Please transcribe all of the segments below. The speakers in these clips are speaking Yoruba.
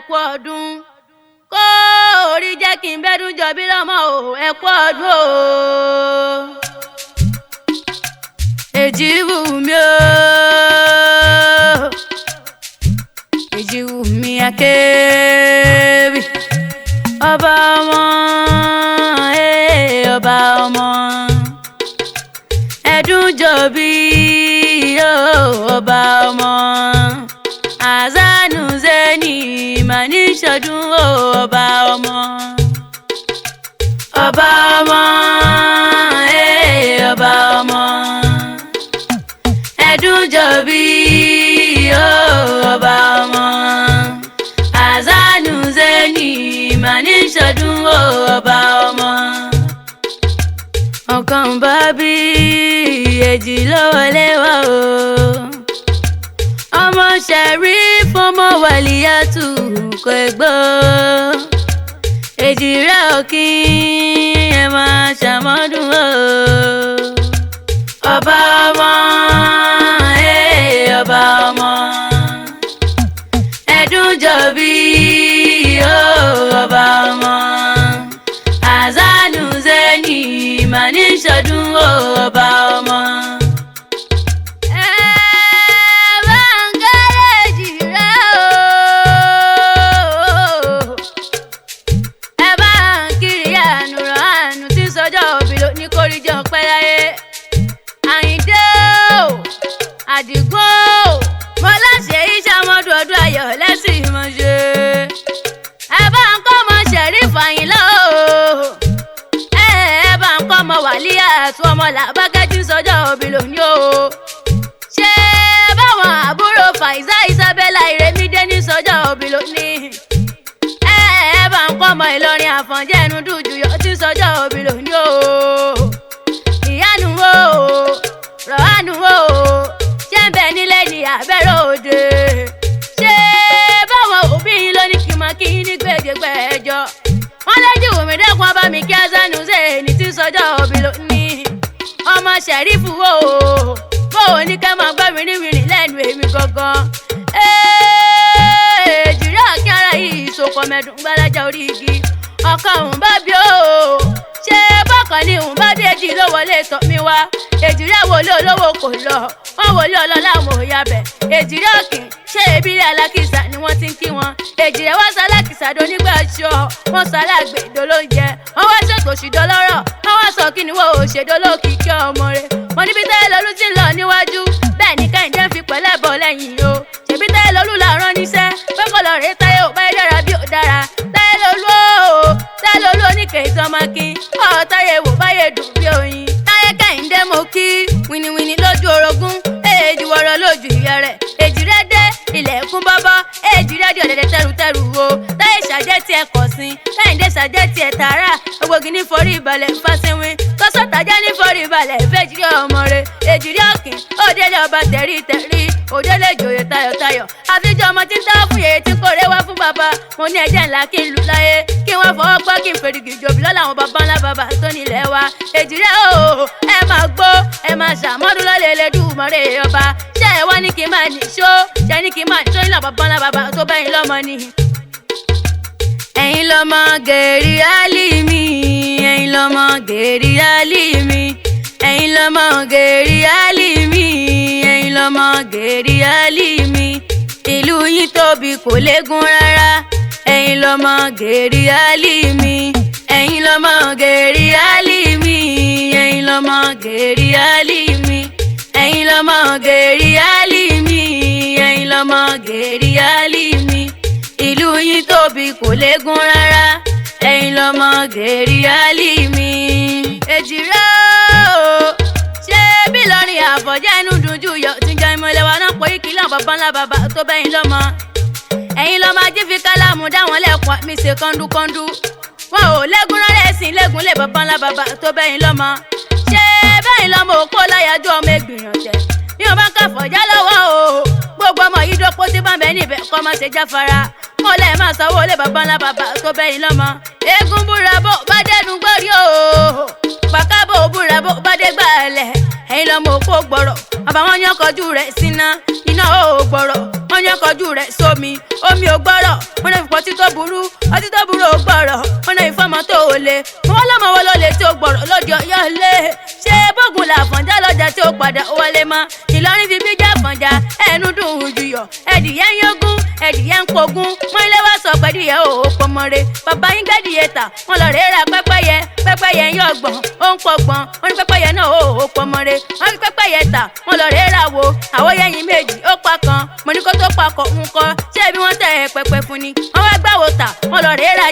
kú ọdún kó orí jẹ́ kí n bẹ́dún jọ bí lọ́mọ o ẹ kú ọdún o. èjì wù mí o èjì wù mí akéwì ọba ọmọ ọba ọmọ ẹdún jọ bí ọba ọmọ azanu zeni mani ṣọdún ọba ọmọ ọba ọmọ ọba ọmọ ẹdún jọ bí ọba ọmọ azanu zeni mani ṣọdún ọba ọmọ ọkàn bá bí èjì ló wọlé wá o ọmọ Sharif ọmọ Wàlíyàtù kò gbọ́ èjì rẹ̀ òkín ẹ máa ṣàmọ́dún o ọba ọmọ ọba ọmọ ẹdún jọ bí ọba ọmọ azanu zeni mani ṣọdún ọba ọmọ. àdìgbò mo láṣẹ iṣẹ́ ọmọdún ọdún ayọ̀ lẹ́sìn mo ṣe ẹ bá ń kọ́ ọmọ Sharif Àyìnlá o ẹ bá ń kọ́ ọmọ Wàlíyàtù ọmọ Làbákẹ́jì sọjọ́ òbí lónìí o ṣé báwọn àbúrò Fàìzá Isabella Ìrèmídé ní sọjọ́ òbí lónìí ẹ bá ń kọ́ ọmọ Ìlọrin Àfọ̀njẹ́ ẹnu dùjúyọ̀ tí sọjọ́ òbí lónìí o ìyanu o rọ̀hánu o bẹ́ẹ̀ nílé ní abẹ́rẹ́ òde ṣé báwọn òbí yín ló ní kí n máa kí yín ní gbèdégbèjọ wọn lójú omi dẹ́kun ọba mi kí azanu ṣe ní tí sọjọ́ òbí lónìí ọmọ Sharif wo bó o ní ká máa gbọ́ mìíràn lẹ́nu èmi gangan èjìrì àkí ara yìí ìṣòkò mẹ́dùn gbalaja orí igi ọkọ òun bá bí o ṣé bọ́kàn ni òun bá bí èjì ló wọlé tọ́ mi wá èjìrì àwòlé olówó kò lọ wọn wòlé ọlọ́lá àwọn òyàbẹ̀ èjìrì òkè ṣé ebílẹ̀ alákìsà ni wọ́n ti ń kí wọn èjìrì wá sálákìsà donígbà ṣọ wọn sálágbè dolóúnjẹ wọn wá ṣètò òṣìdọ́ lọ́rọ̀ wọn wá sọ kí ni wọn ò ṣèdó lókìkí ọmọ rẹ̀ wọn níbi Táyé Lolú ti ń lọ níwájú bẹ́ẹ̀ ni Kẹ́hìndé ń fi pẹ̀lẹ́ bọ̀ lẹ́yìn o ṣèbí Táyé Lolú làrán níṣẹ́ pé kò lọ rèé Táyé ò báyé dára bí ò dára Táyé Lolú o Táyé Lolú oníkèé sọmọkín ọ̀ Táyé wò báyé dùn bí oyin Táyé Kẹ́hìndé mo kí wìnìwìnì lójú orogún èjì wọ̀rọ̀ lójú ìyá rẹ̀ èjì rẹ̀ dé ilẹ̀kùn bọ́bọ́ èjì rẹ̀ di ọ̀dẹ̀dẹ̀ tẹrùtẹrù o Táyé ṣàjẹ́ tiẹ̀ kọ̀sìn Kẹ́hìndé ṣàjẹ́ tiẹ̀ tààrà ògbógi ní forí ìbàlẹ̀ fásinwin tọ́sọ̀tàjẹ́ ní forí ìbàlẹ̀ fẹ́jìrì ọmọ rẹ̀ èjìrì ọ̀kìn òdèlé ọba tẹ̀rí òdèlé ìjòyè tayọ̀tayọ̀ àfijọ́ ọmọ tí ń tọ́ fún yèyé tí kò rẹ́ wá fún bàbá mo ní ẹ̀jẹ̀ ńlá kí n lù láyé kí wọ́n fọwọ́ gbọ́ kí n fèrègì jòbí lọ́la àwọn bàbá ńlá bàbá tó nílẹ̀ wa èjìrì o ẹ máa gbó ẹ máa ṣàmọ́dún lọ́lẹ̀ Ẹlẹ́dùmarè ọba ṣé ẹ wá ní kí n máa nìṣó ṣé ní kí n máa nìṣó nílò bàbá ńlá bàbá tó bẹ́yìn lọ́mọ ni. ẹ̀yin lọ́mọ gèrè álìmí ẹ̀yin lọ́mọ gèrè álìmí ẹ̀yin lọ́mọ gèrè álìmí ẹ̀yin lọ́mọ gèrè álìmí ìlú yín tóbi kò léegun rárá ẹ̀yin lọ́mọ gèrè álìmí ẹ̀yin lọ́mọ gèrè álìmí ẹ̀yin lọ́mọ gèrè álìmí ẹ̀yin lọ́mọ gèrè álìmí ẹ̀yin lọ́mọ gèrè álìmí ìlú yín tóbi kò léegun rárá ẹ̀yin lọ́mọ gèrè álìmí. èjìrè o ṣé bí Ìlọrin Àfọ̀njẹ́ ẹnu dùnjú yọ tí ń jẹ ìmọ̀lẹ̀ wa náà pọ̀ ìkìlọ̀ bàbá ńlá bàbá tó bẹ́yìn lọ́mọ ẹ̀yin lọ́mọ ajé fi kálámù dáwọn lẹ́kọ̀ọ́ mi ṣe kọ́ńdúkọ́ńdú wọn ò lẹ́gùn rárá ẹ̀sìn lẹ́gùn lè bàbá ńlá bàbá tó bẹ́yìn lọ́mọ ṣé bẹ́yìn lọ́mọ òpó láyájú ọmọ ẹgbìyàn jẹ bí wọn bá ń kàfọ̀já lọ́wọ́ o gbogbo ọmọ yìí dọ́pọ̀ tí bá ń bẹ níbẹ̀ kọ́ máa ṣe jáfara mo lè máa sanwó lé bàbá ńlá bàbá tó bẹ́yìn lọ́mọ eégún búra bó bá dẹnu gbórí o pàkábò búra bó bá dé gbàlẹ̀ ẹ̀yin lọ́mọ òpó gbọ̀rọ̀ bàbá wọn yàn kọjú rẹ̀ síná iná ò gbọ̀rọ̀ wọn yàn kọjú rẹ̀ sómi omi ò gbọ̀rọ̀ wọn lè fi pọ̀ burú ọtí tó burú ò gbọ̀rọ̀ ọ̀nà ìfọ̀mọ́ tó ò le wọ́n lọ́mọ wọ́n ló lè tí ó gbọ̀rọ̀ lóde Ọ̀yọ́ lé ṣé bógun làfọ̀njá lọ́jà tí ó padà wọlé mọ́ Ìlọrin fi bí jẹ́ Àfọ̀njá ẹnu dùn jùyọ̀ ẹ̀dìyẹ ń yógún ẹ̀dìyẹ ń pogún wọ́n ilé wá sọ pẹ̀dìyẹ ò pọmọre bàbá yín gẹ́dìyẹ tà wọ́n lọ rèé ra pẹ́pẹ́yẹ ń yọ̀gbọ̀n ó ń pọgbọ̀n wọ́n ní pẹ́pẹ́yẹ náà ò pọmọre wọ́n fi pẹ́pẹ́yẹ tà wọ́n lọ rèé ra wo àwòyẹyìn méjì ó pa kan mo ní kó tó pakọ̀ nǹkan ṣé bí wọ́n tẹ̀ pẹpẹ fún ni wọ́n wá gbàwò tà wọ́n lọ rèé ra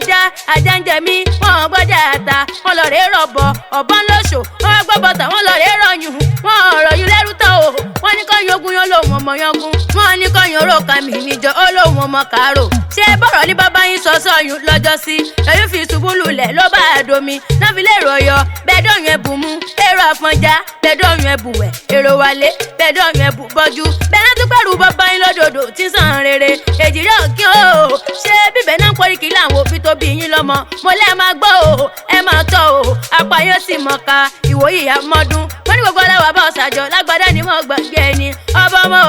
ajá ń jẹ mí wọ́n gbọ́dọ̀ àtà wọ́n lọ rèé rọ̀bọ̀ ọ̀bọ̀n lóṣò wọ́n wá gbọ́ bọ̀tà wọ́n lọ rèé rọ̀yùn wọ́n ọ̀rọ̀ yìí lẹ́rú tán o wọ́n ní kọ́ yogun yán lòun ọmọ yangun wọ́n ní kọ́ yan oró kàmí níjọ ó lòun ọmọ kàárò ṣé bọ̀rọ̀ ní bàbá yín sọ sọ́yún lọ́jọ́ sí lọ́yún fi ṣubú lulẹ̀ ló bá àdomi náà fi lè rọ̀yọ̀ bẹ́ẹ̀dọ̀yún ẹ̀bù mú èrò Àfọ̀njá bẹ́ẹ̀dọ̀yún ẹ̀bù wẹ̀ èrò wálé bẹ́ẹ̀dọ̀yún ẹ̀bù bọ́jú bẹ́ẹ̀ náà tún pẹ̀lú bàbá yín lódòdó tí sàn rere èjìrè òkè o ṣé bíbẹ̀ náà ń kórìí kí láwọn òbí tó bí yín lọ́mọ mo lẹ́ máa gbọ́ o ẹ máa tọ́ o apá yóò sì mọ̀ ká ìwòyí àmọ́dún wọ́n ní gbogbo aláwọ̀ bá ọ̀sàjọ́ lágbádá ni wọ́n gbàgbé ẹni ọba ọmọ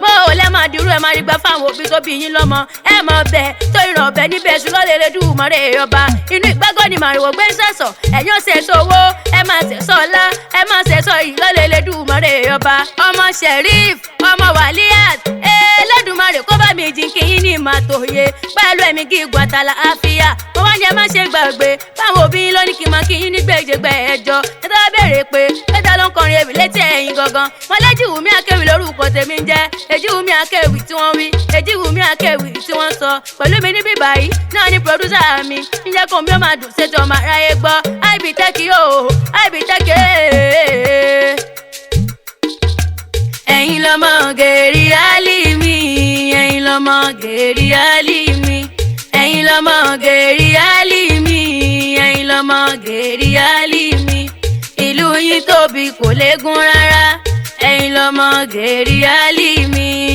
mo ò lẹ́ máa dirú ẹ máa rí gbà fáwọn òbí tó bí yín lọ́mọ ẹ mọ̀ bẹ́ẹ̀ tó ìràn ọ̀bẹ níbẹ̀ ṣùgbọ́n lè dùn mọ́rẹ́ ọba inú ìgbàgbọ́ ni màrìwò gbé sẹ̀sọ̀ ẹ̀yàn ṣẹ̀ṣọ̀ owó ẹ máa ṣẹ̀ṣọ̀ ọlá ẹ máa ṣẹ̀ṣọ̀ ìlọ́lẹ̀ dùn mọ́rẹ́ ọba ọmọ Sheriff ọmọ Waliat Ẹlẹ́dùmarè kó bá mi jìn kí yín ní ìmọ̀ àtòye pẹ̀lú ẹ̀mí gígùn àtàlà àfíà mo wá ní ẹ má ṣe gbàgbé báwọn òbí yín lónìí kí n máa kí yín ní gbèjègbè ẹjọ́ ẹ tó bá béèrè pé mẹ́ta ló ń kọrin ewì létí ẹ̀yìn gangan wọn Èjìwùmí Akéwì lórúkọ tèmi ń jẹ́ Èjìwùmí Akéwì tí wọ́n wí Èjìwùmí Akéwì tí wọ́n sọ pẹ̀lú mi níbí báyìí náà ní pòdúsà mi ń jẹ́ kó mi ó máa dùn ṣètò ọmọ aráyé gbọ́ IBTech o IBTech ẹ̀yin lọ́mọ gèrè Álímì ẹ̀yin lọ́mọ gèrè Álímì ẹ̀yin lọ́mọ gèrè Álímì ẹ̀yin lọ́mọ gèrè Álímì ìlú yín tóbi kò léegun rárá ẹ̀yin lọ́mọ gèrè Álímì.